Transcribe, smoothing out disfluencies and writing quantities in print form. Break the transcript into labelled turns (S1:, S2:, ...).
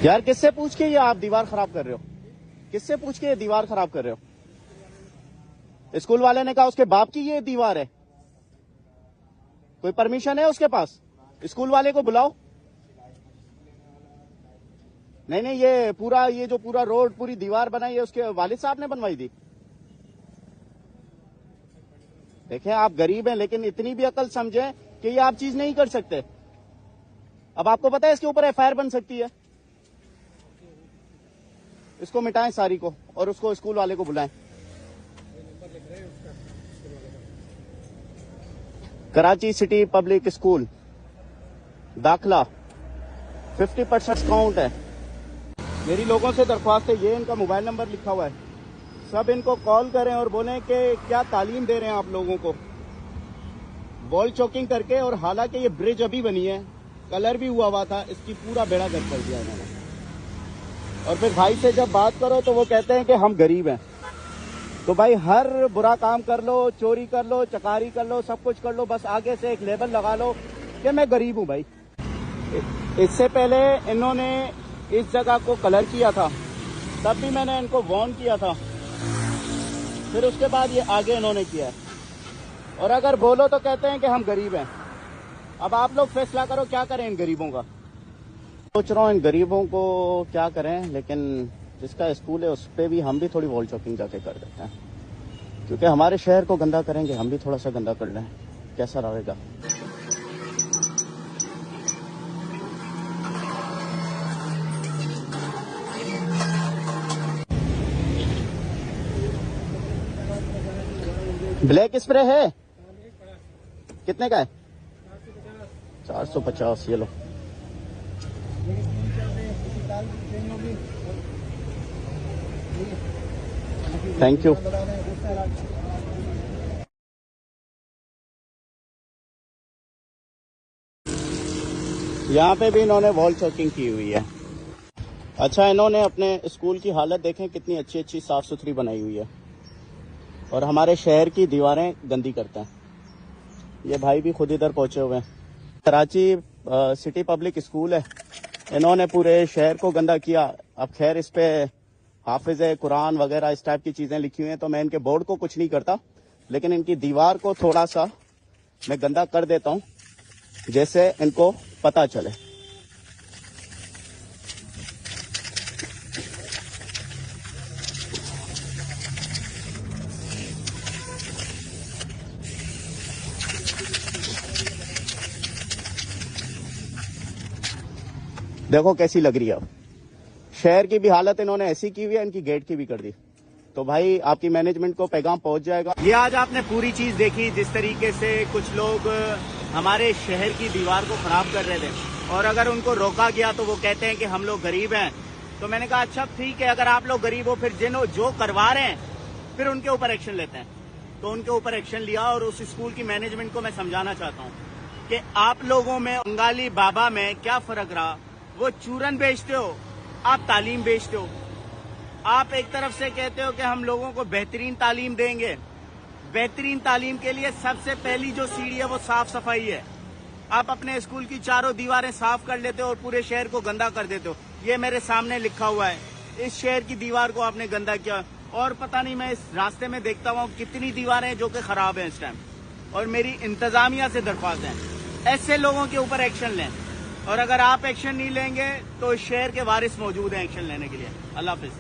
S1: यार किससे पूछ के ये आप दीवार खराब कर रहे हो? किससे पूछ के ये दीवार खराब कर रहे हो? स्कूल वाले ने कहा उसके बाप की ये दीवार है। कोई परमिशन है उसके पास? स्कूल वाले को बुलाओ। नहीं, ये जो पूरा रोड पूरी दीवार बनाई है उसके वालिद साहब ने बनवाई थी। देखें आप गरीब हैं लेकिन इतनी भी अकल समझें कि ये आप चीज नहीं कर सकते। अब आपको पता है इसके ऊपर एफआईआर बन सकती है। इसको मिटाएं सारी को और उसको स्कूल वाले को बुलाएं। कराची सिटी पब्लिक स्कूल दाखला 50% डिस्काउंट है। मेरी लोगों से दरख्वास्त है, ये इनका मोबाइल नंबर लिखा हुआ है, सब इनको कॉल करें और बोलें कि क्या तालीम दे रहे हैं आप लोगों को। बॉल चौकिंग करके, और हालांकि ये ब्रिज अभी बनी है, कलर भी हुआ था, इसकी पूरा बेड़ा गर्क कर दिया इन्होंने। और फिर भाई से जब बात करो तो वो कहते हैं कि हम गरीब हैं। तो भाई हर बुरा काम कर लो, चोरी कर लो, चकारी कर लो, सब कुछ कर लो, बस आगे से एक लेबल लगा लो कि मैं गरीब हूं। भाई इससे पहले इन्होंने इस जगह को कलर किया था, तब भी मैंने इनको वार्न किया था, फिर उसके बाद ये आगे इन्होंने किया है। और अगर बोलो तो कहते हैं कि हम गरीब हैं। अब आप लोग फैसला करो क्या करें इन गरीबों का। सोच रहा हूँ इन गरीबों को क्या करें, लेकिन जिसका स्कूल है उस पर भी हम भी थोड़ी वॉल चॉकिंग जाके कर देते हैं, क्योंकि हमारे शहर को गंदा करेंगे, हम भी थोड़ा सा गंदा कर लें, कैसा रहेगा। ब्लैक स्प्रे है कितने का है? 450। ये लो। Thank you. यहाँ पे भी इन्होंने वॉल चॉकिंग की हुई है। अच्छा, इन्होंने अपने स्कूल की हालत देखें कितनी अच्छी अच्छी साफ सुथरी बनाई हुई है, और हमारे शहर की दीवारें गंदी करते हैं। ये भाई भी खुद इधर पहुंचे हुए हैं। कराची सिटी पब्लिक स्कूल है, इन्होंने पूरे शहर को गंदा किया। अब खैर इस पे हाफिज कुरान वगैरह इस टाइप की चीजें लिखी हुई हैं, तो मैं इनके बोर्ड को कुछ नहीं करता, लेकिन इनकी दीवार को थोड़ा सा मैं गंदा कर देता हूं, जैसे इनको पता चले। देखो कैसी लग रही है। अब शहर की भी हालत इन्होंने ऐसी की हुई है, इनकी गेट की भी कर दी। तो भाई आपकी मैनेजमेंट को पैगाम पहुंच जाएगा। ये आज आपने पूरी चीज देखी, जिस तरीके से कुछ लोग हमारे शहर की दीवार को खराब कर रहे थे, और अगर उनको रोका गया तो वो कहते हैं कि हम लोग गरीब हैं। तो मैंने कहा अच्छा ठीक है, अगर आप लोग गरीब हो, फिर जो करवा रहे हैं फिर उनके ऊपर एक्शन लेते हैं। तो उनके ऊपर एक्शन लिया, और उस स्कूल की मैनेजमेंट को मैं समझाना चाहता हूँ कि आप लोगों में बंगाली बाबा में क्या फर्क रहा। वो चूरन बेचते हो, आप तालीम बेचते हो। आप एक तरफ से कहते हो कि हम लोगों को बेहतरीन तालीम देंगे। बेहतरीन तालीम के लिए सबसे पहली जो सीढ़ी है वो साफ सफाई है। आप अपने स्कूल की चारों दीवारें साफ कर लेते हो और पूरे शहर को गंदा कर देते हो। ये मेरे सामने लिखा हुआ है, इस शहर की दीवार को आपने गंदा किया। और पता नहीं, मैं इस रास्ते में देखता हूँ कितनी दीवारें हैं जो कि खराब हैं इस टाइम। और मेरी इंतजामिया से दरख्वास्त है, ऐसे लोगों के ऊपर एक्शन लें। और अगर आप एक्शन नहीं लेंगे तो इस शहर के वारिस मौजूद हैं एक्शन लेने के लिए। अल्लाह हाफिज।